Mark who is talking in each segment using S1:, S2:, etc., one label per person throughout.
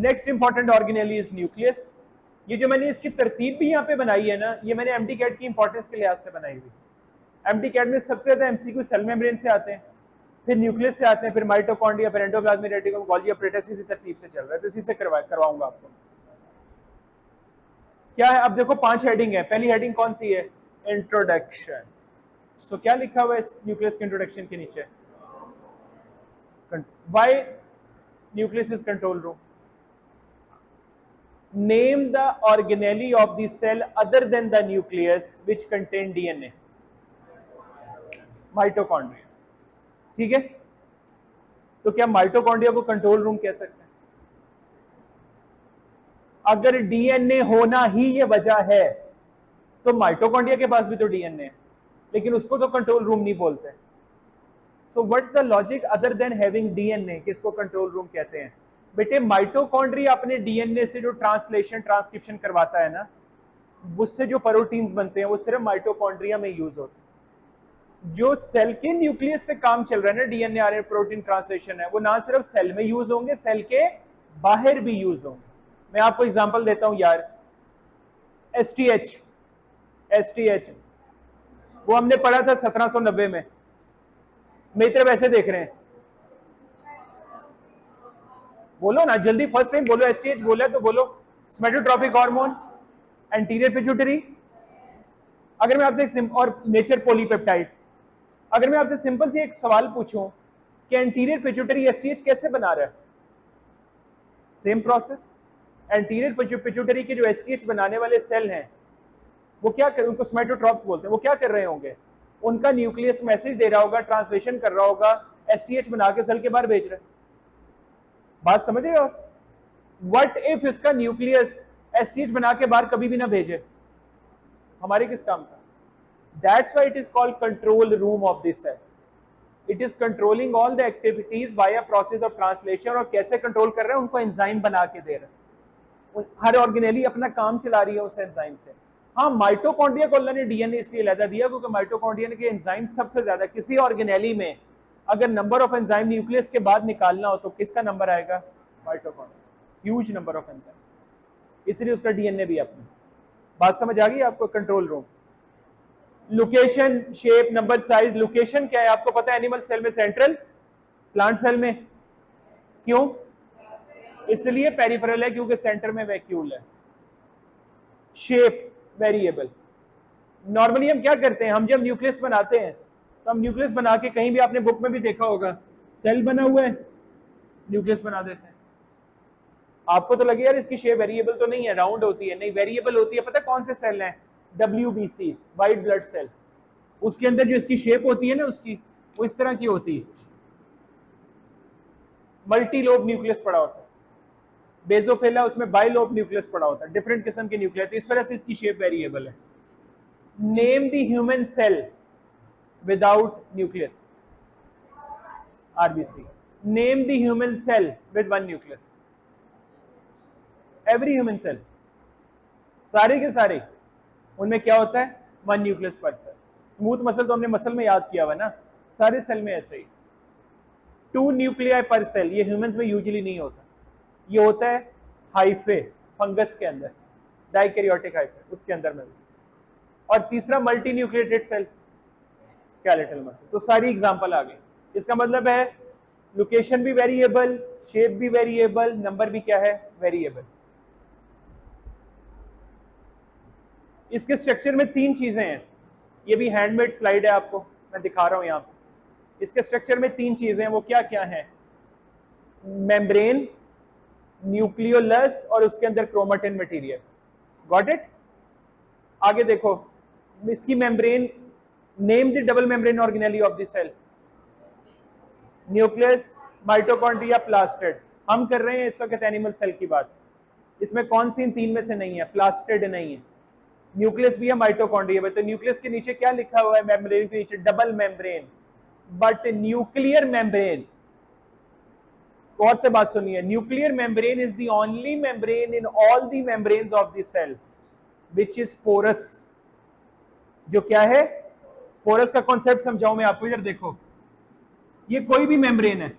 S1: Next important organelle is nucleus. ये जो मैंने इसकी तरतीब भी यहाँ पे बनाई है ना, ये मैंने एमडी कैट की इंपॉर्टेंस के लिहाज से बनाई हुई। एमडी कैट में सबसे ज्यादा एमसीक्यू सेल मेम्ब्रेन से आते हैं, फिर न्यूक्लियस से आते हैं, फिर माइटोकॉन्ड्रिया, फिर एंडोप्लाज्मिक रेटिकुलम, गोल्गी ऑपरेटस, इसी तरतीब से चल रहा है, तो इसी से करवाऊंगा आपको। क्या है, अब देखो 5 हेडिंग है। पहली हेडिंग कौन सी है? इंट्रोडक्शन। सो क्या लिखा हुआ है इस न्यूक्लियस के इंट्रोडक्शन के नीचे? Why nucleus is control room. Name the organelle of the cell other than the nucleus which contain DNA. Mitochondria. ठीक है, तो क्या माइटोकॉन्ड्रिया को कंट्रोल रूम कह सकते हैं? अगर डीएनए होना ही ये वजह है तो माइटोकॉन्ड्रिया के पास भी तो डीएनए है, लेकिन उसको तो कंट्रोल रूम नहीं बोलते। So what's the logic other than having DNA, किसको कंट्रोल रूम कहते हैं? बेटे माइटोकॉन्ड्रिया अपने डीएनए से जो ट्रांसलेशन ट्रांसक्रिप्शन करवाता है ना, उससे जो प्रोटीन्स बनते हैं वो सिर्फ माइटोकॉन्ड्रिया में यूज होते हैं। जो सेल के न्यूक्लियस से काम चल रहा है ना, डीएनए आरएनए प्रोटीन ट्रांसलेशन है, वो ना सिर्फ सेल में यूज होंगे, सेल के बाहर भी यूज होंगे। मैं आपको एग्जांपल देता हूं यार, एसटीएच वो हमने पढ़ा था 1790 में। मेरी तरफ ऐसे देख रहे हैं, बोलो ना जल्दी, फर्स्ट टाइम बोलो एसटीएच बोला तो बोलो। सोमैटोट्रोपिक हार्मोन, एंटीरियर पिट्यूटरी। अगर मैं आपसे एक और नेचर पॉलीपेप्टाइड, अगर मैं आपसे सिंपल सी एक सवाल पूछूं कि एंटीरियर पिट्यूटरी एसटीएच कैसे बना रहा है? Same process. एंटीरियर पिट्यूटरी के जो एसटीएच बनाने वाले सेल हैं वो क्या कर, उनको सोमैटोट्रॉप्स बोलते हैं, वो क्या कर रहे होंगे? उनका न्यूक्लियस मैसेज दे रहा होगा, ट्रांसलेशन कर रहा होगा, एसटीएच बना के सेल के बाहर भेज रहे हैं। बात समझ रहे हो? व्हाट इफ इसका न्यूक्लियस एसटीएच बना के बाहर कभी भी ना भेजे, हमारे किस काम का? That's why it is called control room of the cell. It is controlling all the activities via process of translation। और कैसे कंट्रोल कर रहे हैं? उनको एंजाइम बना के दे रहे हैं। हर ऑर्गेनेली अपना काम चला रही है उस एंजाइम से। हाँ, माइटोकॉन्ड्रिया को अल्लाह ने डीएनए इसलिए अलग दिया क्योंकि माइटोकॉन्ड्रिया के एंजाइम सबसे ज्यादा, किसी ऑर्गेनेली में अगर नंबर ऑफ एंजाइम न्यूक्लियस के बाद निकालना हो तो किसका नंबर आएगा? Mitochondria. Huge number of enzymes, इसलिए उसका डीएनए भी अपना। बात समझ आ गई आपको? Control room. Location, shape, number, size. Location क्या है आपको पता है? एनिमल सेल में सेंट्रल, प्लांट सेल में क्यों? इसलिए पेरिफेरल है क्योंकि सेंटर में वैक्यूल है। Shape variable. नॉर्मली हम क्या करते हैं, हम जब न्यूक्लियस बनाते हैं तो हम न्यूक्लियस बना के, कहीं भी आपने बुक में भी देखा होगा, सेल बना हुआ है, न्यूक्लियस बना देते हैं। आपको तो लगे यार इसकी शेप वेरिएबल तो नहीं है, राउंड होती है। नहीं, वेरिएबल होती है। पता है कौन से सेल हैं? WBCs, white blood cell. उसके अंदर जो इसकी शेप होती है ना उसकी, वो इस तरह की होती है। मल्टी लोब न्यूक्लियस पड़ा होता है। बेजोफिला उसमें बाइलोब न्यूक्लियस पड़ा होता है, डिफरेंट किस्म के न्यूक्लियस। तो इस वजह से इसकी शेप वेरिएबल है। Name the human cell without nucleus. RBC। Name the human cell with one nucleus. Every human cell, सारे के सारे, उनमें क्या होता है? One nucleus per cell. Smooth muscle तो हमने मसल में याद किया हुआ ना, सारे सेल में ऐसे ही 2 न्यूक्लियाई पर सेल। ये ह्यूमंस में यूजुअली नहीं होता, ये होता है हाइफे, फंगस के अंदर, डाइकैरियोटिक हाइफे, उसके अंदर में। और तीसरा multi nucleated cell, skeletal muscle. तो सारी एग्जांपल आ गई। इसका मतलब है लोकेशन भी वेरिएबल, शेप भी वेरिएबल, नंबर भी क्या है? वेरिएबल। इसके स्ट्रक्चर में 3 चीजें हैं। ये भी हैंडमेड स्लाइड है, आपको मैं दिखा रहा हूं यहां पे। इसके स्ट्रक्चर में 3 चीजें हैं, वो क्या क्या हैं? मेम्ब्रेन, न्यूक्लियोलस और उसके अंदर क्रोमेटिन मटेरियल। Got it? आगे देखो, इसकी membrane, name the double membrane organelle of the cell. Nucleus, mitochondria, plastid. हम कर रहे हैं इस वक्त एनिमल सेल की बात। इसमें कौन सी इन 3 में से नहीं है? प्लास्टिड नहीं है। न्यूक्लियस भी है, माइटोकॉन्ड्रिया। तो न्यूक्लियस के नीचे क्या लिखा हुआ है? मेम्ब्रेन के नीचे double membrane. But nuclear membrane, और से बात सुनिए, nuclear membrane is the only membrane in all the membranes of the cell which is porous. जो क्या है? पोरस का कॉन्सेप्ट समझाऊं मैं आपको। इधर देखो, ये कोई भी मेम्ब्रेन है,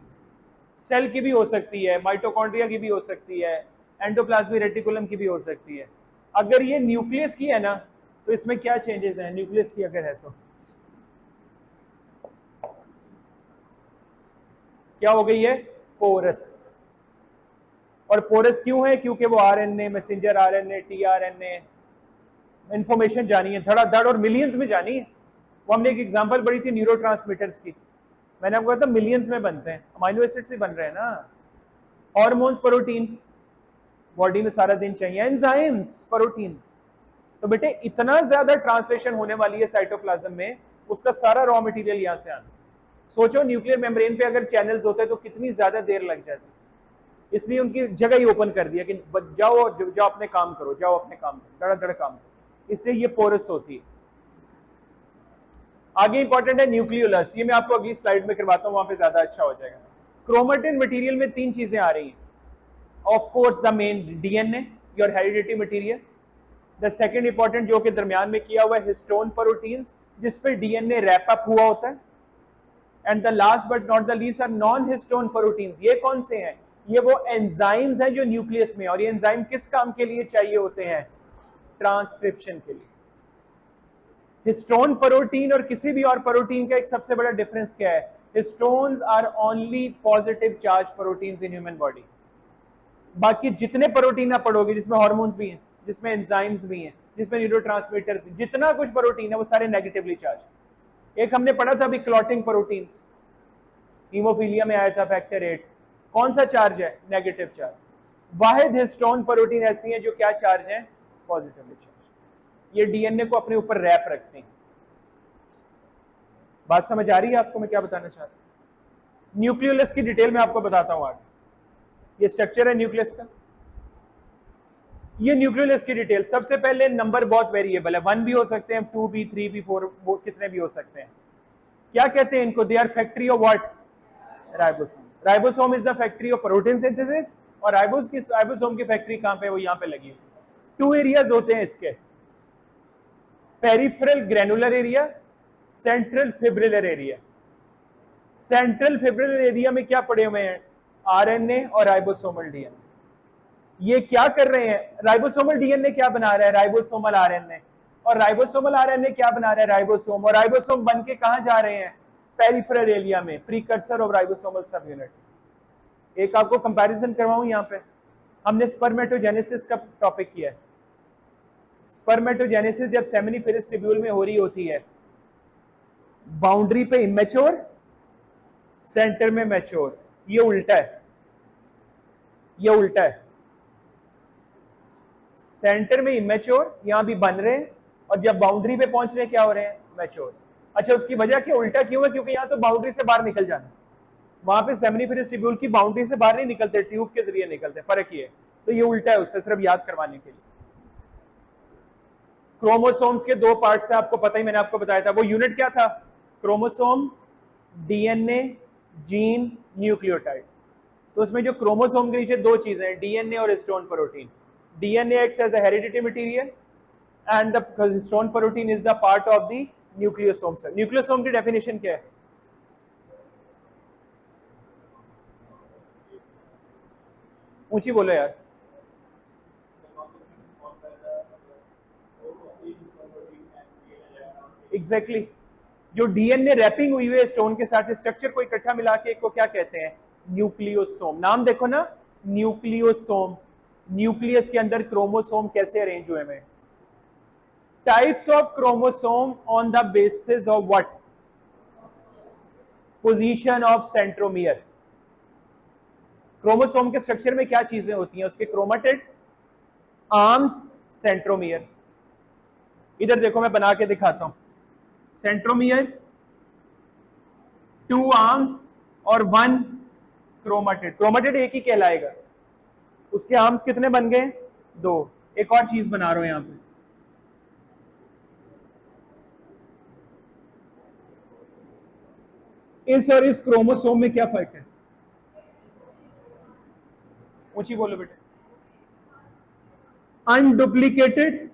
S1: सेल की भी हो सकती है, माइटोकॉन्ड्रिया की भी हो सकती है, एंडोप्लाज्मिक रेटिकुलम की भी हो सकती है। अगर ये न्यूक्लियस की है ना, तो इसमें क्या चेंजेस हैं न्यूक्लियस की अगर है तो? क्या हो गई है? पोरस। और पोरस क्यों है? क्योंकि वो RNA, messenger RNA, tRNA, information जानी है धड़ाधड़ और मिलियंस में जानी है। वो हमने एक एग्जांपल पढ़ी थी न्यूरोट्रांसमीटर्स की, मैंने आपको कहा था मिलियंस में बनते हैं, अमाइनो एसिड से बन रहे हैं ना। हार्मोन्स, प्रोटीन बॉडी में सारा दिन चाहिए, एंजाइम्स, प्रोटीन्स। तो बेटे इतना ज्यादा ट्रांसलेशन होने वाली है साइटोप्लाज्म में, उसका सारा रॉ मटेरियल यहां से आना। सोचो न्यूक्लियर मेम्ब्रेन पे अगर चैनल्स होते तो कितनी ज्यादा देर लग जाती। इसलिए उनकी जगह ही ओपन कर दिया कि जाओ और जाओ अपने काम करो, जाओ अपने काम करो, धड़ाधड़ काम करो, इसलिए ये पोरस होती है। आगे इंपॉर्टेंट है न्यूक्लियोलस, ये मैं आपको अगली स्लाइड में करवाता हूं, वहां पे ज्यादा अच्छा हो जाएगा। क्रोमेटिन मटेरियल में तीन चीजें आ रही हैं। Of course the main DNA, your heredity material. The second important जो कि दरमियान में किया हुआ है हिस्टोन प्रोटीन्स, जिस पे डीएनए रैप अप हुआ होता है। And the last but not the least are non histone proteins. ये कौन से हैं? ये वो एंजाइम्स हैं जो न्यूक्लियस में, और ये एंजाइम किस काम के लिए चाहिए होते हैं? ट्रांसक्रिप्शन के लिए। हिस्टोन प्रोटीन और किसी भी और प्रोटीन का एक सबसे बड़ा डिफरेंस क्या है? Histones are only positive charge proteins in human body. बाकी जितने प्रोटीन आप पढ़ोगे, जिसमें हार्मोन्स भी हैं, जिसमें एंजाइम्स भी हैं, जिसमें न्यूरोट्रांसमीटर, जितना कुछ प्रोटीन है वो सारे नेगेटिवली चार्ज। एक हमने पढ़ा था अभी क्लॉटिंग प्रोटीन्स, हीमोफीलिया में आया था फैक्टर 8, कौन सा चार्ज है? Negative charge. वाहिद हिस्टोन प्रोटीन ऐसी हैं जो क्या चार्ज हैं? Positively charge. ये डीएनए को अपने ऊपर रैप रखते हैं। बात समझ आ रही है आपको मैं क्या बताना चाहता हूं? न्यूक्लियोलस की डिटेल में आपको बताता हूं आगे। ये स्ट्रक्चर है न्यूक्लियस का। ये न्यूक्लियोलस की डिटेल, सबसे पहले नंबर बहुत वेरिएबल है, 1 भी हो सकते हैं, 2 भी, 3 भी, 4, वो कितने भी हो सकते हैं। क्या कहते हैं इनको? They are factory of what? Ribosome. Ribosome is the factory of protein synthesis. और राइबोसोम की फैक्ट्री कहां पे? वो यहां पे लगी है। 2 एरियाज होते हैं इसके, peripheral granular area, central fibrillar area. Central fibrillar area में क्या पड़े हुए हैं? आरएनए और राइबोसोमल डीएनए। ये क्या कर रहे हैं? राइबोसोमल डीएनए क्या बना रहा है? Ribosomal RNA. और राइबोसोमल आरएनए क्या बना रहा है? राइबोसोम। और राइबोसोम बन के कहां जा रहे हैं? पेरिफेरल एरिया में, प्रीकर्सर ऑफ राइबोसोमल सब यूनिट। एक आपको कंपैरिजन करवाऊं, यहां पे हमने स्पर्मेटोजेनेसिस का टॉपिक किया है। स्पर्मेटोजेनेसिस जब सेमिनिफेरस ट्यूब्यूल में हो रही होती है, बाउंड्री पे इमेच्योर, सेंटर में मैच्योर। ये उल्टा है, ये उल्टा है। सेंटर में इमेच्योर, यहां भी बन रहे हैं, और जब बाउंड्री पे पहुंच रहे हैं क्या हो रहे हैं? मैच्योर। अच्छा, उसकी वजह क्या? उल्टा क्यों है? क्योंकि यहां तो बाउंड्री से बाहर निकल जाना, वहां पे सेमिनिफेरस ट्यूब्यूल की बाउंड्री से बाहर नहीं निकलते, ट्यूब के जरिए निकलते, फर्क ये है। तो ये उल्टा है उससे, सिर्फ याद करवाने के लिए। क्रोमोसोम्स के 2 पार्ट्स हैं, आपको पता ही, मैंने आपको बताया था। वो यूनिट क्या था? Chromosome, DNA, gene, nucleotide. तो उसमें जो क्रोमोसोम के नीचे 2 चीजें हैं, डीएनए और histone protein. DNA acts as a heredity material and the histone protein is the part of the nucleosome. Nucleosome की डेफिनेशन क्या है? ऊंची बोलो यार। Exactly exactly. जो डीएनए रैपिंग हुई है स्टोन के साथ, स्ट्रक्चर को इकट्ठा मिला के को क्या कहते हैं? न्यूक्लियोसोम। नाम देखो ना, न्यूक्लियोसोम। न्यूक्लियस के अंदर क्रोमोसोम कैसे अरेंज हुए हैं? Types of chromosome on the basis of what? Position of centromere. Chromosome के स्ट्रक्चर में क्या चीजें होती हैं? उसके क्रोमेटिड, आर्म्स, सेंट्रोमियर। इधर देखो मैं बना के दिखाता हूं। सेंट्रोमियर, 2 आर्म्स और 1 क्रोमेटिड। क्रोमेटिड एक ही कहलाएगा। उसके आर्म्स कितने बन गए? 2। एक और चीज बना रहा हूं यहां पे, इस और इस क्रोमोसोम में क्या फर्क है? ऊंची बोलो बेटे। अनडुप्लीकेटेड,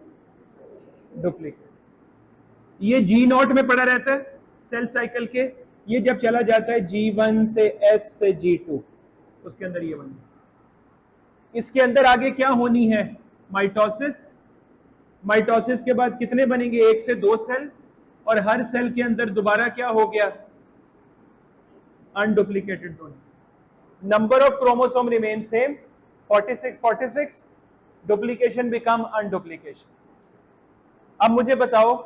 S1: डुप्लीकेटेड। ये G0 में पड़ा रहता है सेल साइकिल के। ये जब चला जाता है G1 से S से G2, उसके अंदर ये बन गया। इसके अंदर आगे क्या होनी है? माइटोसिस। माइटोसिस के बाद कितने बनेंगे? 1 से 2 सेल, और हर सेल के अंदर दोबारा क्या हो गया? Unduplicated donor. Number of chromosome remain same 46 duplication become unduplication. अब मुझे बताओ,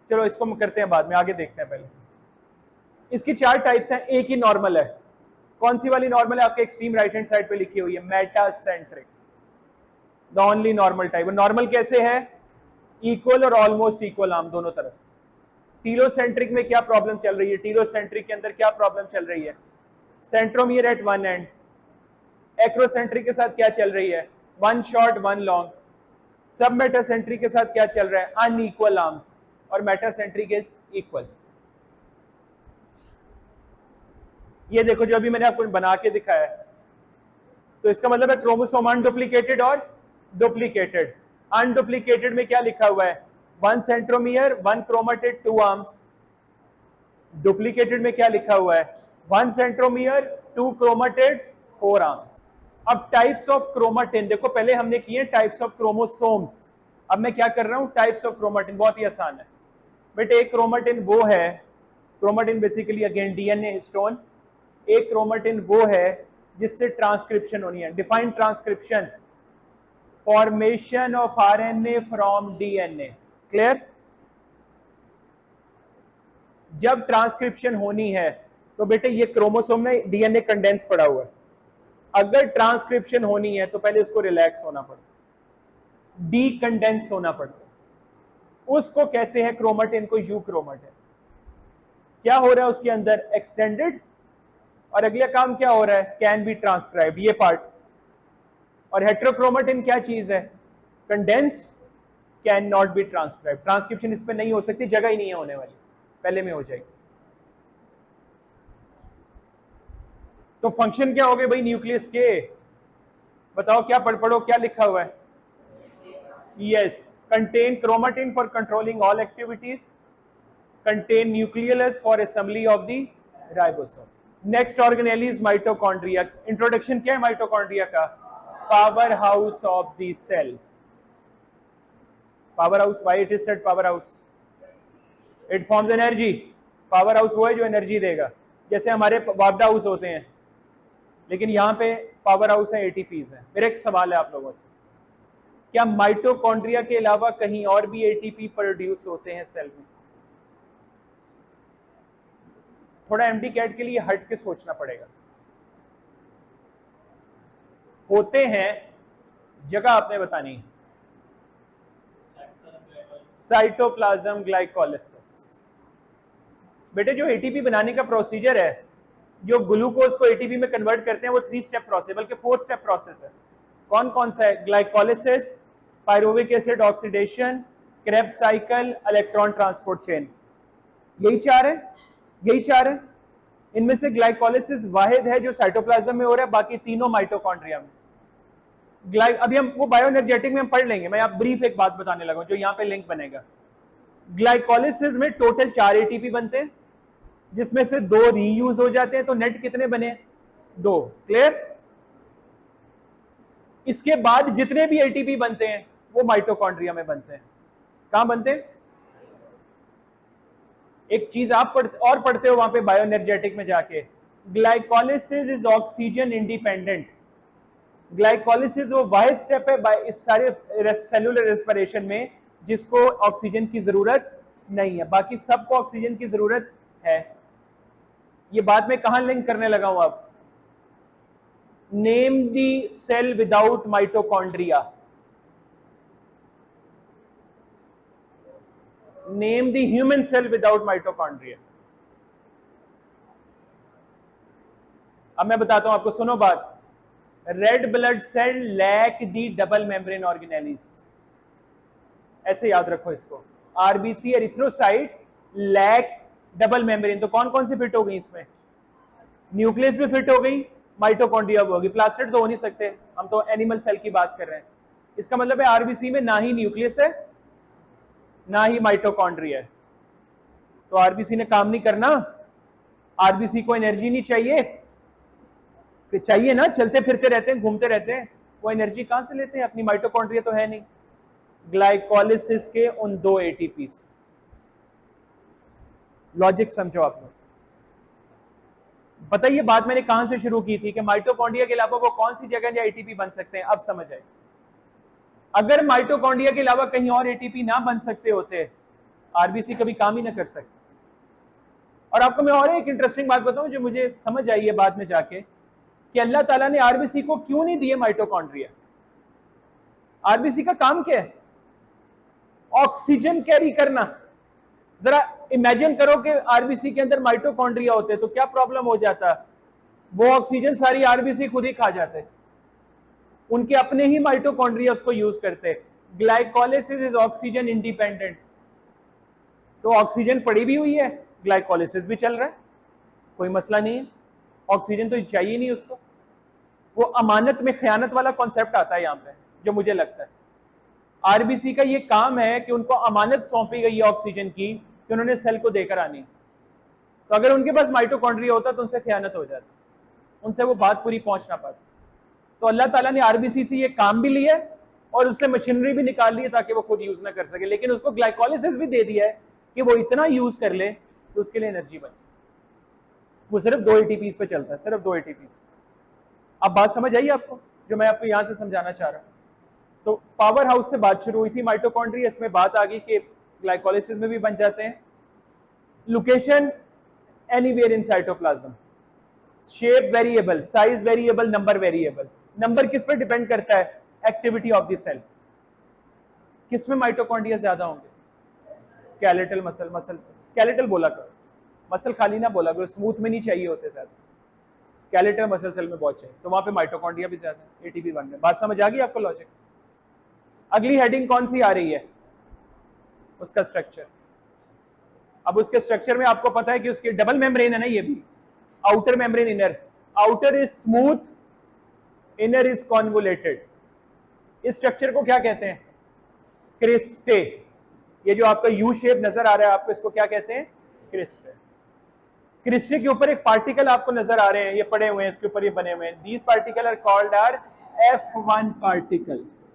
S1: चलो इसको हम करते हैं बाद में, आगे देखते हैं। पहले इसकी 4 टाइप्स हैं, एक ही नॉर्मल है। कौन सी वाली नॉर्मल है? आपके एक्सट्रीम राइट हैंड साइड पे लिखी हुई है, metacentric, the only normal type. Normal कैसे है? इक्वल और ऑलमोस्ट इक्वल आर्म दोनों तरफ से। टीलोसेंट्रिक में क्या प्रॉब्लम चल रही है? टीलोसेंट्रिक के अंदर क्या प्रॉब्लम चल रही है? Centromere at one end. Acrocentric के साथ क्या चल रही है? 1 शॉर्ट 1 लॉन्ग। सब मेटासेंट्रिक के साथ क्या चल रहा है? Unequal arms. और मेटासेंट्रिक इज इक्वल। ये देखो जो अभी मैंने आपको बना के दिखाया है, तो इसका मतलब है क्रोमोसोम अनडुप्लीकेटेड और डुप्लीकेटेड। अनडुप्लीकेटेड में क्या लिखा हुआ है? 1 सेंट्रोमियर 1 क्रोमेटिड 2 आर्म्स। डुप्लीकेटेड में क्या लिखा हुआ है? 1 सेंट्रोमियर 2 क्रोमेटिड्स 4 आर्म्स। अब टाइप्स ऑफ क्रोमेटिन देखो, पहले हमने किए टाइप्स ऑफ क्रोमोसोम्स, अब मैं क्या कर रहा हूं? Types of chromatin. बहुत ही आसान है बेटे। एक क्रोमेटिन वो है, chromatin basically again DNA histone. एक क्रोमेटिन वो है जिससे ट्रांसक्रिप्शन होनी है। Define transcription, formation of RNA from DNA. Clear? जब ट्रांसक्रिप्शन होनी है तो बेटे ये क्रोमोसोम में डीएनए कंडेंस पड़ा हुआ है। अगर ट्रांसक्रिप्शन होनी है तो पहले उसको रिलैक्स होना पड़ता, डीकंडेंस होना पड़ता, उसको कहते हैं क्रोमेटिन को यू क्रोमेटिन। क्या हो रहा है उसके अंदर? एक्सटेंडेड, और अगला काम क्या हो रहा है? कैन बी ट्रांसक्राइब्ड, ये पार्ट। और हेट्रोक्रोमेटिन क्या चीज है? Condensed, can not be transcribed. Transcription इस पे नहीं हो सकती, जगह ही नहीं है होने वाली, पहले में हो जाएगी। तो फंक्शन क्या हो गए भाई न्यूक्लियस के? बताओ क्या पढ़ो, क्या लिखा हुआ है? Yes, contain chromatin for controlling all activities, contain nucleus for assembly of the ribosome. Next organelle is mitochondria. Introduction क्या है माइटोकॉन्ड्रिया का? Powerhouse of the cell. Powerhouse, why it is said powerhouse? It forms energy. Powerhouse वो है जो energy देगा, जैसे हमारे वापडा house होते हैं, लेकिन यहाँ पे पावर हाउस है, एटीपीज है। मेरा एक सवाल है आप लोगों से, क्या माइटोकॉन्ड्रिया के अलावा कहीं और भी एटीपी प्रोड्यूस होते हैं सेल में? थोड़ा एमडी कैट के लिए हट के सोचना पड़ेगा। होते हैं, जगह आपने बतानी है। Cytoplasm glycolysis. बेटे जो एटीपी बनाने का प्रोसीजर है, जो ग्लूकोज को एटीपी में कन्वर्ट करते हैं, वो 3 स्टेप प्रोसेस, बल्कि 4 स्टेप प्रोसेस है। कौन कौन सा है? Glycolysis, pyruvic acid oxidation, Krebs cycle, electron transport chain. यही 4 है, यही 4 है। इनमें से ग्लाइकोलाइसिस वाहिद है जो साइटोप्लाज्म में हो रहा है, बाकी तीनों माइटोकॉन्ड्रिया में। अभी हम वो बायोएनर्जेटिक में हम पढ़ लेंगे, मैं आप ब्रीफ एक बात बताने लगा जो यहां पे लिंक बनेगा। ग्लाइकोलाइसिस में टोटल 4 एटीपी बनते हैं, जिसमें से 2 रीयूज हो जाते हैं, तो नेट कितने बने? 2। क्लियर? इसके बाद जितने भी एटीपी बनते हैं वो माइटोकॉन्ड्रिया में बनते हैं। कहां बनते हैं? एक चीज आप पढ़ते हो वहां पे बायोएनर्जेटिक में जाके, glycolysis is oxygen independent. Glycolysis वो वाहिद स्टेप है इस सारे सेलुलर रेस्पिरेशन में जिसको ऑक्सीजन की जरूरत नहीं है, बाकी सबको ऑक्सीजन की जरूरत है। ये बात मैं कहां लिंक करने लगा हूं अब? Name the cell without mitochondria. Name the human cell without mitochondria. अब मैं बताता हूं आपको, सुनो बात। Red blood cell lack the double membrane organelles. ऐसे याद रखो इसको, RBC erythrocyte lack double membrane. तो कौन कौन सी फिट हो गई इसमें? न्यूक्लियस भी फिट हो गई, माइटोकॉन्ड्रिया भी होगी। प्लास्टिड तो हो नहीं सकते, हम तो एनिमल सेल की बात कर रहे हैं। इसका मतलब है आरबीसी में ना ही न्यूक्लियस है ना ही माइटोकॉन्ड्रिया है, तो आरबीसी ने काम नहीं करना, आरबीसी को एनर्जी नहीं चाहिए, चाहिए ना, चलते फिरते रहते हैं, घूमते रहते हैं, वो एनर्जी कहां से लेते हैं? अपनी माइटोकॉन्ड्रिया तो है नहीं, ग्लाइकोलिसिस के उन 2 एटीपीस। लॉजिक समझो आप लोग। बताइए बात मैंने कहां से शुरू की थी कि माइटोकॉन्ड्रिया के अलावा वो कौन सी जगह या एटीपी बन सकते हैं? अब समझ आए। अगर माइटोकॉन्ड्रिया के अलावा कहीं और एटीपी ना बन सकते होते, आरबीसी कभी काम ही ना कर सकते। और आपको मैं और एक इंटरेस्टिंग बात बताऊं जो मुझे समझ आई है बाद में जाके, कि अल्लाह ताला ने आरबीसी को क्यों नहीं दिए माइटोकॉन्ड्रिया? आरबीसी का काम क्या है? ऑक्सीजन कैरी करना। जरा इमेजिन करो कि आरबीसी के अंदर माइटोकॉन्ड्रिया होते तो क्या प्रॉब्लम हो जाता? वो ऑक्सीजन सारी आरबीसी खुद ही खा जाते, उनके अपने ही माइटोकॉन्ड्रिया उसको यूज करते। ग्लाइकोलिसिस इज ऑक्सीजन इंडिपेंडेंट, तो ऑक्सीजन पड़ी भी हुई है, ग्लाइकोलिसिस भी चल रहा है, कोई मसला नहीं है, ऑक्सीजन तो चाहिए नहीं उसको। वो अमानत में खयानत वाला कॉन्सेप्ट आता है यहां पे, जो मुझे लगता है आरबीसी का ये काम है कि उनको अमानत सौंपी गई है ऑक्सीजन की, कि उन्होंने सेल को देकर आनी। तो अगर उनके पास माइटोकॉन्ड्रिया होता तो उनसे खयानत हो जाती, उनसे वो बात पूरी पहुंच ना पाती। तो अल्लाह ताला ने आरबीसी से ये काम भी लिया और उससे मशीनरी भी निकाल ली ताकि वो खुद यूज ना कर सके, लेकिन उसको ग्लाइकोलिसिस भी दे दिया है कि वो इतना यूज कर ले तो उसके लिए एनर्जी बचे। वो सिर्फ 2 एटीपीज पे चलता है, सिर्फ 2 एटीपीज। अब बात समझ आई आपको जो मैं आपको यहां से समझाना चाह रहा हूं? तो पावर हाउस से बात शुरू हुई थी, माइटोकॉन्ड्रिया, इसमें बात आ गई कि ग्लाइकोलिसिस में भी बन जाते हैं। Location anywhere in cytoplasm, shape variable, size variable, number variable. Number किस पर डिपेंड करता है? Activity of the cell. किस में माइटोकॉन्ड्रिया ज्यादा होंगे? स्केलेटल मसल, मसल से स्केलेटल बोला करो, मसल खाली ना बोला करो, स्मूथ में नहीं चाहिए होते ज्यादा, स्केलेटल मसल सेल में बहुत चाहिए, तो वहां पे माइटोकॉन्ड्रिया भी ज्यादा है, एटीपी बन गए। बात समझ आ गई आपको लॉजिक? अगली हेडिंग कौन सी आ रही है? उसका स्ट्रक्चर। अब उसके स्ट्रक्चर में आपको पता है कि उसके डबल मेम्ब्रेन है ना, ये भी outer membrane, inner. Outer is smooth, inner is convoluted. इस स्ट्रक्चर को क्या कहते हैं? क्रिस्टे। ये जो आपका यू शेप नजर आ रहा है आपको, इसको क्या कहते हैं? क्रिस्टे। क्रिस्टे के ऊपर एक पार्टिकल आपको नजर आ रहे हैं, ये पड़े हुए हैं इसके ऊपर, ये बने हुए हैं। These particle are called are F1 particles.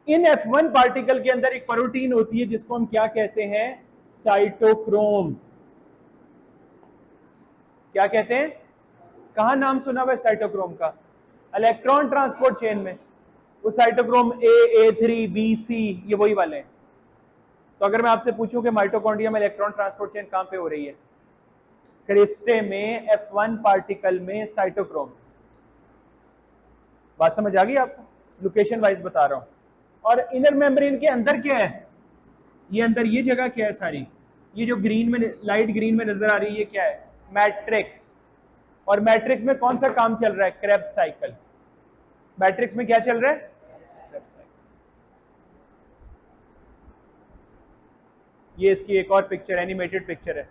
S1: इन F1 पार्टिकल के अंदर एक प्रोटीन होती है जिसको हम क्या कहते हैं? साइटोक्रोम। क्या कहते हैं? कहां नाम सुना हुआ है साइटोक्रोम का? इलेक्ट्रॉन ट्रांसपोर्ट चेन में। वो साइटोक्रोम A3, B, C, ये वही वाले हैं। तो अगर मैं आपसे पूछूं कि माइटोकॉन्ड्रिया में इलेक्ट्रॉन ट्रांसपोर्ट चेन कहां पे हो रही है? क्रिस्टे में, F1 पार्टिकल में, साइटोक्रोम। बात समझ आ गई आपको? लोकेशन वाइज बता रहा हूं। और इनर मेम्ब्रेन के अंदर क्या है? ये अंदर ये जगह क्या है सारी? ये जो ग्रीन में, लाइट ग्रीन में नजर आ रही है, ये क्या है? मैट्रिक्स। और मैट्रिक्स में कौन सा काम चल रहा है? Krebs cycle. मैट्रिक्स में क्या चल रहा है? Krebs cycle. ये इसकी एक और पिक्चर, एनिमेटेड पिक्चर है।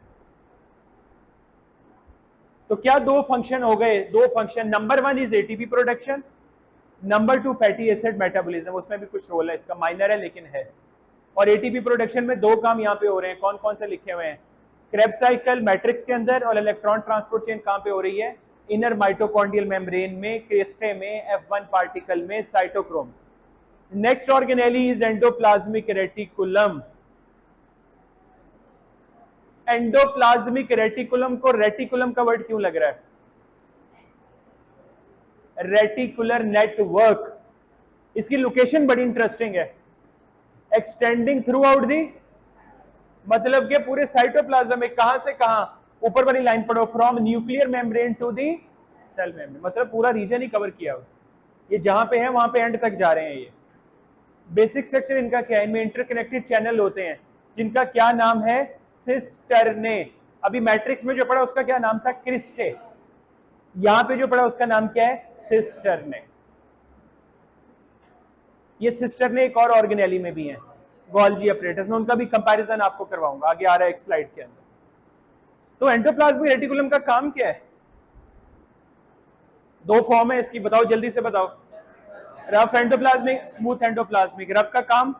S1: तो क्या 2 फंक्शन हो गए? 2 function. Number 1 is ATP production, number 2 fatty acid metabolism. उसमें भी कुछ रोल है इसका, माइनर है लेकिन है। और एटीपी प्रोडक्शन में 2 काम यहाँ पे हो रहे हैं। कौन कौन से लिखे हुए हैं? क्रेब्स साइकिल मैट्रिक्स के अंदर, और इलेक्ट्रॉन ट्रांसपोर्ट चेन कहां पे हो रही है? इनर माइटोकॉन्ड्रियल मेम्ब्रेन में, क्रिस्टे में, F1 पार्टिकल में, cytochrome. Next organelle is endoplasmic reticulum. Endoplasmic reticulum को रेटिकुलम का वर्ड क्यों लग रहा है? Reticular network. इसकी लोकेशन बड़ी इंटरेस्टिंग है, एक्सटेंडिंग थ्रू आउट दी, मतलब के पूरे साइटोप्लाज्म में, कहां से कहां? ऊपर वाली लाइन पढ़ो, from nuclear membrane to the cell membrane, मतलब पूरा रीजन ही कवर किया हुआ। ये जहां पे है वहां पे एंड तक जा रहे हैं। ये बेसिक स्ट्रक्चर इनका क्या है? इनमें इंटरकनेक्टेड चैनल होते हैं जिनका क्या नाम है? सिस्टर्ने। अभी मैट्रिक्स में जो पढ़ा उसका क्या नाम था? क्रिस्टे। यहां पे जो पढ़ा उसका नाम क्या है? सिस्टर्ने। ये सिस्टर्ने एक और ऑर्गेनेली में भी है, गोल्जी अपरेटस में, उनका भी कंपैरिजन आपको करवाऊंगा, आगे आ रहा है एक स्लाइड के अंदर। तो एंडोप्लाज्मिक रेटिकुलम का काम क्या है? 2 फॉर्म है इसकी, बताओ जल्दी से बताओ। Rough endoplasmic, smooth endoplasmic. Rough का काम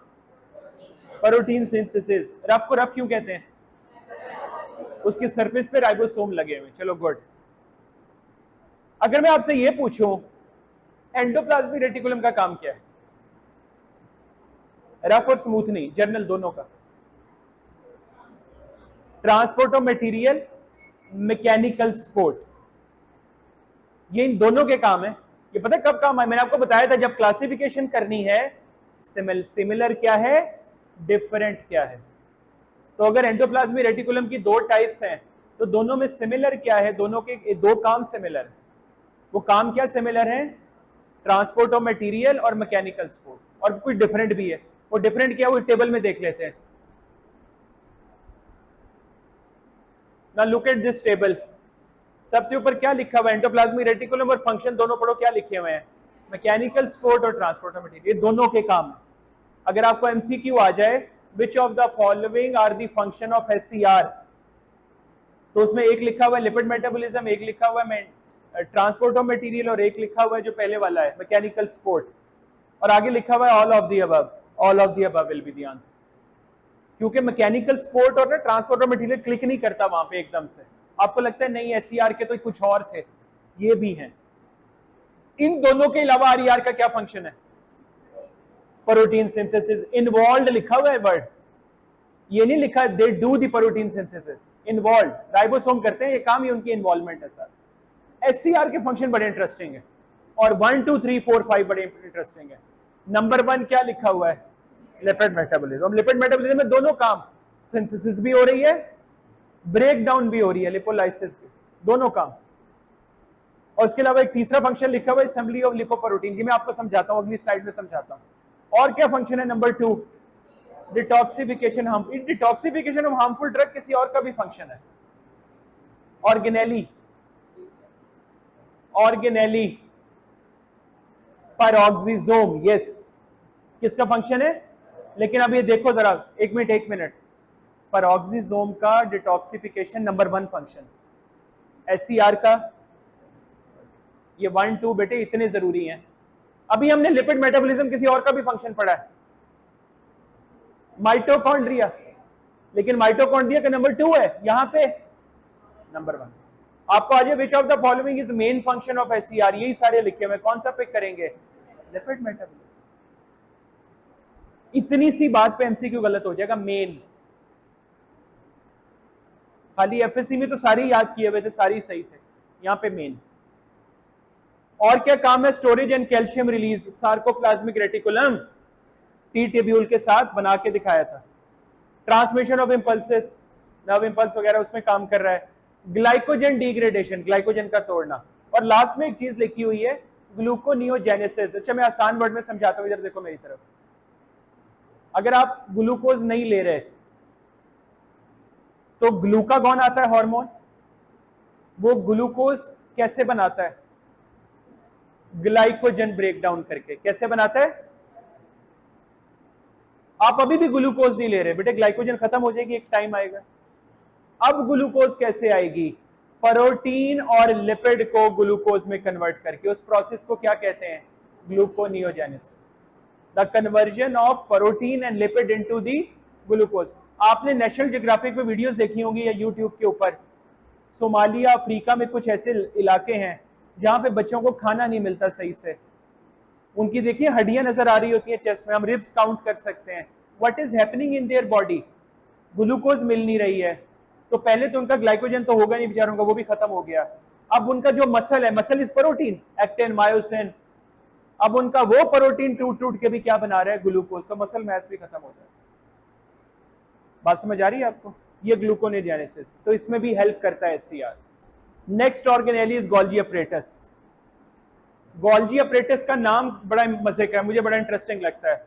S1: प्रोटीन सिंथेसिस। रफ को रफ क्यों कहते हैं? उसकी सरफेस पे राइबोसोम लगे हुए। चलो गुड। अगर मैं आपसे ये पूछूं एंडोप्लाज्मिक रेटिकुलम का काम क्या है, रफ और स्मूथ नहीं, जर्नल दोनों का, transport of material, mechanical support, ये इन दोनों के काम है। ये पता है कब काम है, मैंने आपको बताया था जब क्लासिफिकेशन करनी है सिमिलर क्या है, डिफरेंट क्या है। तो अगर एंडोप्लाज्मिक रेटिकुलम की दो टाइप्स हैं तो दोनों में सिमिलर क्या है, दोनों के दो काम सिमिलर है। वो काम क्या सिमिलर है, ट्रांसपोर्ट ऑफ मटेरियल और मैकेनिकल सपोर्ट, और कुछ डिफरेंट भी है। वो डिफरेंट क्या है वो टेबल में देख लेते हैं। Now look at this table, सबसे ऊपर क्या लिखा हुआ है, एंडोप्लाज्मिक रेटिकुलम और फंक्शन दोनों पढ़ो, क्या लिखे हुए हैं, मैकेनिकल सपोर्ट और ट्रांसपोर्ट ऑफ मटेरियल, ये दोनों के काम है। अगर आपको एमसीक्यू आ जाए which of the following are the function of SCR, तो उसमें एक लिखा हुआ है लिपिड मेटाबॉलिज्म, एक लिखा हुआ है ट्रांसपोर्ट ऑफ मटेरियल, और एक लिखा हुआ है जो पहले वाला है मैकेनिकल सपोर्ट, और आगे लिखा हुआ है all of the above. All of the above will be the answer, क्योंकि मैकेनिकल सपोर्ट और ट्रांसपोर्ट ऑफ मटेरियल क्लिक नहीं करता वहां पे एकदम से। आपको लगता है नहीं एससीआर के तो कुछ और थे, ये भी हैं। इन दोनों के अलावा आरईआर का क्या फंक्शन है, प्रोटीन सिंथेसिस, इन्वॉल्व लिखा हुआ है वर्ड, ये नहीं लिखा they do the protein synthesis, involve, ribosome करते हैं ये काम, ये उनकी इन्वॉल्वमेंट है सर। एससीआर के फंक्शन बड़े इंटरेस्टिंग है, और 1 2 3 4 5 बड़े इंटरेस्टिंग है। नंबर 1 क्या लिखा हुआ है, लिपिड मेटाबॉलिज्म। लिपिड मेटाबॉलिज्म में दोनों काम, सिंथेसिस भी हो रही है, ब्रेक डाउन भी हो रही है, लिपोलाइसिस भी, दोनों काम। और उसके अलावा एक तीसरा फंक्शन लिखा हुआ है असेंबली ऑफ लिपोप्रोटीन, की मैं आपको समझाता हूं, अगली स्लाइड में समझाता हूं। और क्या फंक्शन है number 2, detoxification. Detoxification of harmful drug किसी और का भी फंक्शन है। ऑर्गेनेली, ऑर्गेनेली पैरोक्सिसोम, यस, किसका फंक्शन है, लेकिन अब ये देखो जरा, एक मिनट, पैरोक्सिसोम का डिटॉक्सिफिकेशन नंबर 1 फंक्शन, एससीआर का ये 1 2 बेटे इतने जरूरी हैं। अभी हमने लिपिड मेटाबॉलिज्म किसी और का भी फंक्शन पढ़ा है, माइटोकॉन्ड्रिया, लेकिन माइटोकॉन्ड्रिया का नंबर 2 है, यहां पे नंबर 1। आपको आज विच of the following is main function of SCR, यही सारे लिखे हुए, कौन सा पिक करेंगे, लिपिड मेटाबॉलिज्म। इतनी सी बात पे एमसीक्यू गलत हो जाएगा, मेन। खाली एफएससी में तो सारे याद किए हुए थे, सारी सही थे, यहां पे मेन। और क्या काम है, storage and calcium release, sarcoplasmic reticulum T tubule के साथ बना के दिखाया था। Transmission of impulses, nerve impulse वगैरह उसमें काम कर रहा है। ग्लाइकोजन डिग्रेडेशन, ग्लाइकोजन का तोड़ना। और लास्ट में एक चीज लिखी हुई है ग्लूकोनियोजेनेसिस। अच्छा मैं आसान वर्ड में समझाता हूं, इधर देखो मेरी तरफ। अगर आप ग्लूकोज नहीं ले रहे तो ग्लूकागॉन आता है हार्मोन, वो ग्लूकोज कैसे बनाता है, ग्लाइकोजन ब्रेक डाउन करके। कैसे बनाता है, आप अभी भी ग्लूकोज नहीं ले रहे बेटे, ग्लाइकोजन खत्म हो जाएगी, एक टाइम आएगा। अब ग्लूकोज कैसे आएगी, प्रोटीन और लिपिड को ग्लूकोज में कन्वर्ट करके। उस प्रोसेस को क्या कहते हैं, gluconeogenesis, the conversion of protein and lipid into the glucose. आपने नेशनल ज्योग्राफिक में वीडियोस देखी होंगी या यूट्यूब के ऊपर, सोमालिया अफ्रीका में कुछ ऐसे इलाके हैं जहां पे बच्चों को खाना नहीं मिलता सही से। उनकी देखिए हड्डियां नजर आ रही होती है चेस्ट में, हम रिब्स काउंट कर सकते हैं। What is happening in their body, glucose मिल नहीं रही है। तो पहले तो उनका ग्लाइकोजन तो होगा नहीं बेचारों का, वो भी खत्म हो गया। अब उनका जो मसल है, muscle is protein, actin, myosin, अब उनका वो प्रोटीन टूट टूट के भी क्या बना रहा है, ग्लूकोज। तो मसल मैस भी खत्म हो जाए। बात समझ आ रही है आपको, ये ग्लूकोनियोजेनेसिस, तो इसमें भी हेल्प करता है SCR. Next organelle is Golgi apparatus. Golgi apparatus का नाम बड़ा मजे का है, मुझे बड़ा इंटरेस्टिंग लगता है।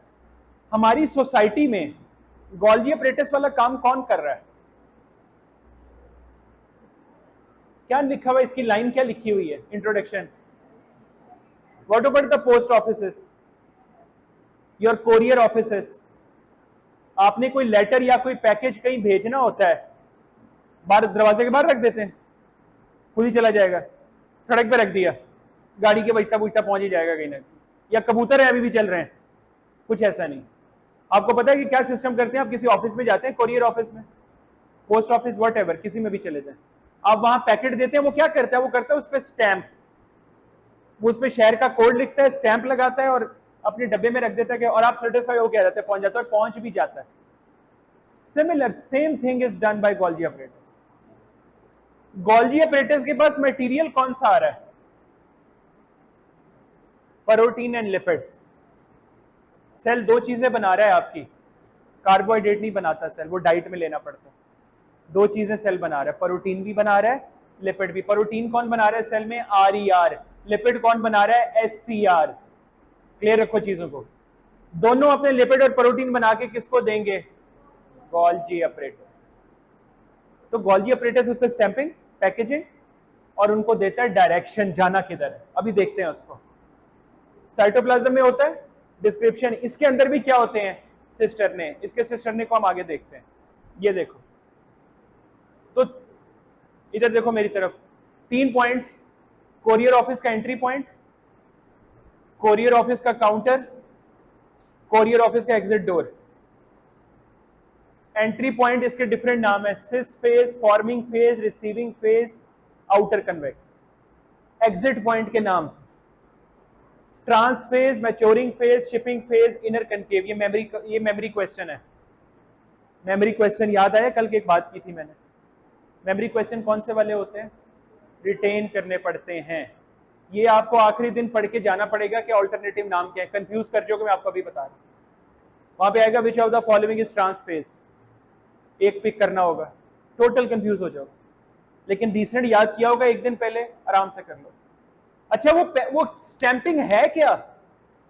S1: हमारी सोसाइटी में गोल्जी अपरेटस वाला काम कौन कर रहा है, क्या लिखा हुआ है, इसकी लाइन क्या लिखी हुई है, introduction. What about the post offices, your courier offices. आपने कोई लेटर या कोई पैकेज कहीं भेजना होता है, बाहर दरवाजे के बाहर रख देते हैं, खुद ही चला जाएगा। सड़क पे रख दिया, गाड़ी के बजता बुझता पहुंच ही जाएगा कहीं ना कहीं। या कबूतर है अभी भी चल रहे हैं, कुछ ऐसा नहीं। आपको पता है कि क्या सिस्टम करते हैं, आप किसी ऑफिस में जाते हैं, कोरियर ऑफिस में, पोस्ट ऑफिस, व्हाटएवर, किसी में भी चले जाएं, आप वहां पैकेट देते हैं, वो क्या करता है, वो करता है उस पर स्टैंप, वो उस पर शहर का कोड लिखता है, स्टैंप लगाता है और अपने डब्बे में रख देता है कि और आप सेटिस्फाई हो गया रहते हैं, पहुंच जाता है और पहुंच भी जाता है। Similar same thing is done by Golgi operators. Golgi apparatus के पास मटेरियल कौन सा आ रहा है? Protein and lipids. सेल दो चीजें बना रहा है आपकी, कार्बोहाइड्रेट नहीं बनाता सेल, वो डाइट में लेना पड़ता है। दो चीजें सेल बना रहा है, प्रोटीन भी बना रहा है, लिपिड भी। प्रोटीन कौन बना रहा है सेल में? RER। लिपिड कौन बना रहा है? SCR। क्लियर रखो चीजों को। दोनों अपने लिपिड और प्रोटीन बना के किसको देंगे? Golgi operators. तो गोल्जी ऑपरेटर्स उस पर स्टैंपिंग, पैकेजिंग और उनको देता है डायरेक्शन, जाना किधर है। अभी देखते हैं उसको। साइटोप्लाज्म में होता है डिस्क्रिप्शन, इसके अंदर भी क्या होते हैं? सिस्टरने। इसके सिस्टरने को हम आगे देखते हैं। ये देखो, तो इधर देखो मेरी तरफ, 3 पॉइंट्स। कोरियर ऑफिस का एंट्री पॉइंट, कोरियर ऑफिस का काउंटर, कोरियर ऑफिस का एग्जिट डोर। एंट्री पॉइंट इसके डिफरेंट नाम है, cis phase, forming phase, receiving phase, outer convex. Exit point के नाम trans phase, maturing phase, shipping phase, inner concave. ये memory question है। Memory question याद आया? कल की एक बात की थी मैंने। मेमोरी क्वेश्चन कौन से वाले होते हैं? रिटेन करने पड़ते हैं। ये आपको आखिरी दिन पढ़ के जाना पड़ेगा कि ऑल्टरनेटिव नाम क्या है, कंफ्यूज कर जाओगे, मैं आपको अभी बता रहा हूं। वहां पे आएगा which of the following is trans phase, एक पिक करना होगा, टोटल कंफ्यूज हो जाओगे। लेकिन रिसेंट याद किया होगा एक दिन पहले, आराम से कर लो। अच्छा, वो स्टैंपिंग है क्या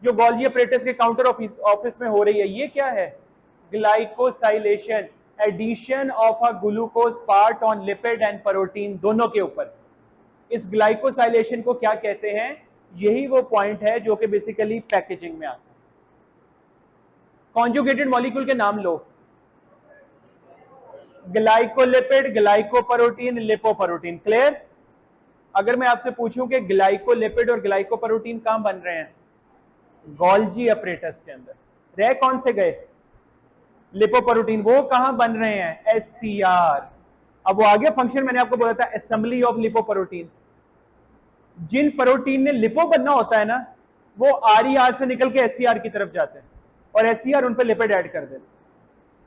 S1: जो गोल्जी ऑपरेटर्स के काउंटर ऑफिस में हो रही है? ये क्या है? Glycosylation, addition of a glucose part on lipid and protein, दोनों के ऊपर। इस ग्लाइकोसाइलेशन को क्या कहते हैं? यही वो पॉइंट है जो कि बेसिकली पैकेजिंग में आता है। कॉन्जुगेटेड मॉलिक्यूल के नाम लो, ग्लाइकोलिपिड, ग्लाइकोप्रोटीन, लिपोप्रोटीन। क्लियर? अगर मैं आपसे पूछूं कि ग्लाइकोलिपिड और ग्लाइकोप्रोटीन कहां बन रहे हैं? गोल्जी ऑपरेटर्स के अंदर। रह कौन से गए? लिपोप्रोटीन। वो कहां बन रहे हैं? SCR। अब वो आगे फंक्शन मैंने आपको बोला था, असेंबली ऑफ लिपोप्रोटीन्स। जिन प्रोटीन ने लिपो बनना होता है ना, वो RER से निकल के SCR की तरफ जाते हैं और SCR उन पर लिपिड ऐड कर देते हैं।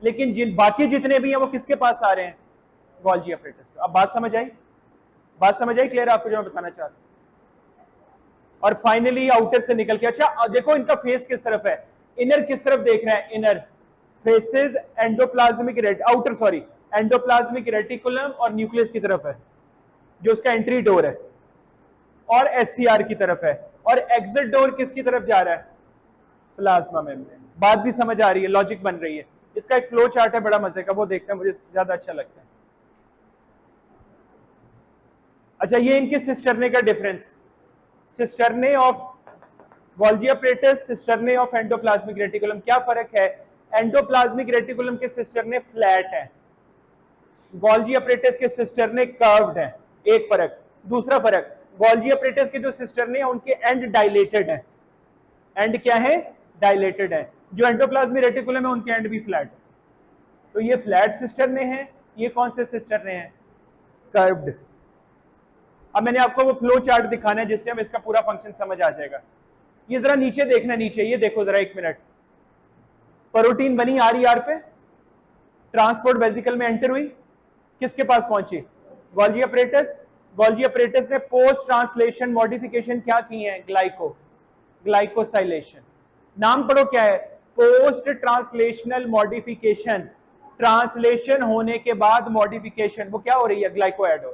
S1: लेकिन जिन बाकी जितने भी हैं वो किसके पास आ रहे हैं? Golgi operators. अब बात समझ आई? बात समझ आई? क्लियर आपको जो मैं बताना चाहता हूं? और फाइनली आउटर से निकल के, अच्छा देखो इनका फेस किस तरफ है, इनर किस तरफ देख रहे हैं? Inner faces endoplasmic outer sorry endoplasmic reticulum और न्यूक्लियस की तरफ है, जो उसका एंट्री डोर है, और SCR की तरफ है। और एग्जिट डोर किसकी तरफ जा रहा है? Plasma membrane. बात भी समझ आ रही है, लॉजिक बन रही है। इसका एक फ्लो चार्ट है बड़ा मजे का, वो देखते हैं, मुझे ज्यादा अच्छा लगता है। अच्छा, ये इनके सिस्टरने का difference, सिस्टरने of Golgi operators, सिस्टरने of endoplasmic reticulum. क्या फर्क है? एंडोप्लाज्मिक रेटिकुलम के सिस्टरने फ्लैट है, गोल्जी ऑपरेटर्स के सिस्टरने कर्व्ड है। एक फर्क। दूसरा फर्क, गोल्जी ऑपरेटर्स के जो सिस्टरने हैं उनके एंड डायलेटेड है। एंड क्या है? डायलेटेड है। जो एंडोप्लाज्मिक रेटिकुलम है उनके एंड भी फ्लैट है। तो ये फ्लैट सिस्टरने हैं, ये कौन से सिस्टरने हैं? कर्व्ड। अब मैंने आपको वो फ्लो चार्ट दिखाना है जिससे हम इसका पूरा फंक्शन समझ आ जाएगा। ये जरा नीचे देखना, नीचे ये देखो जरा, एक मिनट। प्रोटीन बनी RER पे, ट्रांसपोर्ट वेसिकल में एंटर हुई, किसके पास पहुंची? Golgi operators. गोल्जी ऑपरेटर्स ने पोस्ट ट्रांसलेशन मॉडिफिकेशन क्या की है? ग्लाइकोसाइलेशन। नाम पढ़ो क्या है? Post translational modification. ट्रांसलेशन होने के बाद मॉडिफिकेशन, वो क्या हो रही है? ग्लाइको ऐड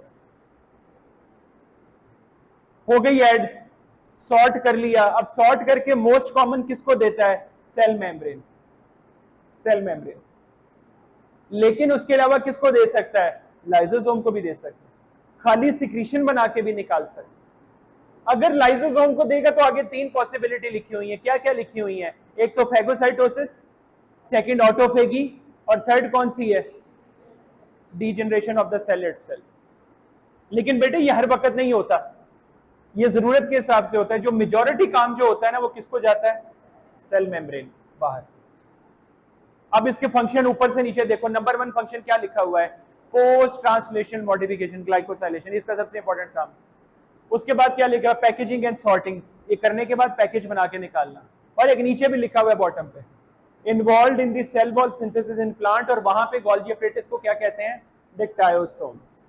S1: हो गई ऐड, सॉर्ट कर लिया। अब सॉर्ट करके मोस्ट कॉमन किसको देता है? Cell membrane. Cell membrane. लेकिन उसके अलावा किसको दे सकता है? लाइसोसोम को भी दे सकता है, खाली सिक्रीशन बना के भी निकाल सकता है। अगर लाइसोसोम को देगा तो आगे 3 पॉसिबिलिटी लिखी हुई है। क्या क्या लिखी हुई है? एक तो फेगोसाइटोसिस, सेकंड ऑटोफेगी, और थर्ड कौन सी है? Degeneration of the cell itself. लेकिन बेटे ये हर वक्त नहीं होता, ये जरूरत के हिसाब से होता है। जो मेजॉरिटी काम जो होता है ना, वो किसको जाता है? सेल मेम्ब्रेन बाहर। अब इसके फंक्शन ऊपर से नीचे देखो। नंबर 1 फंक्शन क्या लिखा हुआ है? Post translation modification, glycosylation. इसका सबसे इंपॉर्टेंट काम। उसके बाद क्या लिखा, पैकेजिंग एंड सॉर्टिंग, ये करने के बाद पैकेज बना के निकालना। और एक नीचे भी लिखा हुआ है बॉटम पे, involve in the cell wall synthesis in plant, और वहां पे गोल्गी अपरेटस को क्या कहते हैं, डिक्टायोसोम्स।